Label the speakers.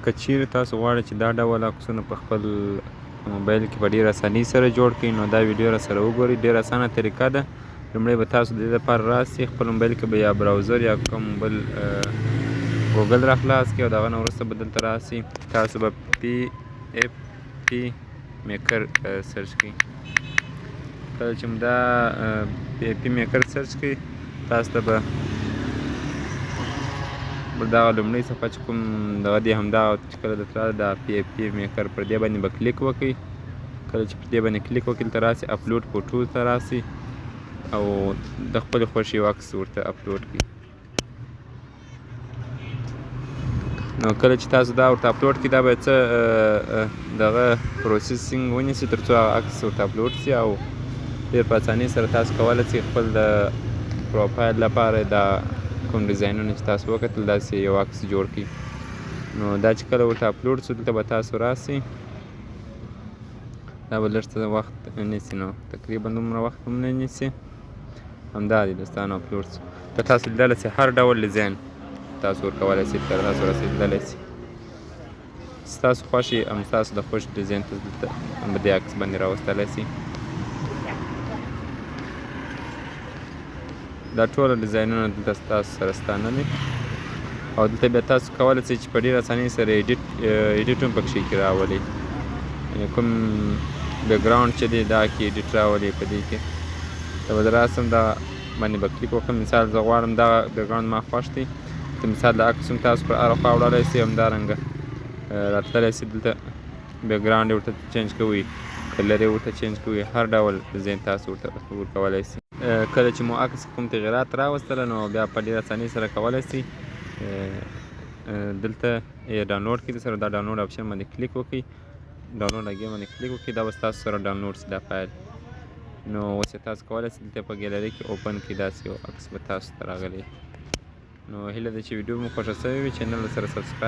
Speaker 1: که چیرې تاسو غواړئ چې دا ډول عکسونه په خپل موبایل کې په ډېره اسانۍ سره جوړ کړئ نو دا ویډیو راسره وګورئ. ډېره اسانه طریقه ده. لومړی به تاسو د دې لپاره راسئ خپل موبایل کې به یا براوزر یا کوم بل ګوګل را خلاص کړئ او د هغه نه وروسته به دلته راسئ. تاسو به PFP میکر سرچ کړئ. کله چې مو دا PFP میکر سرچ کړئ تاسو ته به دغه لومړۍ صفحه چې کوم دغه دی همدغه چې کله درته راځي دا PFP میکر پر دې باندې به کلیک وکړئ. کله چې پر دې باندې کلیک وکړئ دلته راسئ اپلوډ فوټو ته راسئ او د خپلې خوښې یو عکس ورته اپلوډ کړئ. نو کله چې تاسو دا ورته اپلوډ کړئ دا باید څه دغه پروسیسینګ ونیسي تر څو هغه عکس ورته اپلوډ سي او ډېر په اسانۍ سره تاسو کولی سئ خپل د پروفایل لپاره دا کوم ډیزاینونه چې تاسو وکتل داسې یو عکس جوړ کړئ. نو دا چې کله ورته اپلوډ سو دلته به تاسو راسئ. دا به لږ څه وخت نیسي نو تقریبا دومره وخت هم نه نیسي. همدا دی دوستانو اپلوډ سو. که تاسو لیدلی سئ هر ډول ډیزاین تاسو ورکولی سئ تر تاسو رسېدلی سي. ستاسو خوښې هم ستاسو د خوښ ډیزاین ته دلته په دې عکس باندې راوستلی سئ. دا ټوله ډیزاینونه دلته ستاسو سره سته نه دي او دلته بیا تاسو کولی سئ چې په ډېره اسانۍ سره ایډیټ هم پکښې کې راولئ. یعنې کوم بیکګراونډ چې دی دا کې ایډیټ راولئ په دې کې. دا به زه راسم دا باندې به کلیک وکړم. مثال زه غواړم دغه بیکګراونډ ما خوښ دی. د مثال د عکس هم تاسو پر هره خوا وړلی سئ همدارنګه راتللی سئ دلته بیکګراونډ یې ورته چینج کوئ کلر یې ورته چینج کوئ هر ډول ډیزاین تاسو ورته ورکولی سئ. کله چې مو عکس کوم تغیرات راوستله نو بیا په ډېره اسانۍ سره کولی سئ دلته یې ډاونلوډ کړئ. سره دا ډاونلوډ اپشن باندې کلیک وکړئ. ډاونلوډ اګین باندې کلیک وکړئ دا به ستاسو سره ډاونلوډ سي دا فایل. نو اوس یې تاسو کولی سئ دلته په ګیلرۍ کې اوپن کړئ. داسې یو عکس به تاسو ته راغلی. نو هیله ده چې ویډیو مو خوښه سوې وي. چینل سره سبسکرایب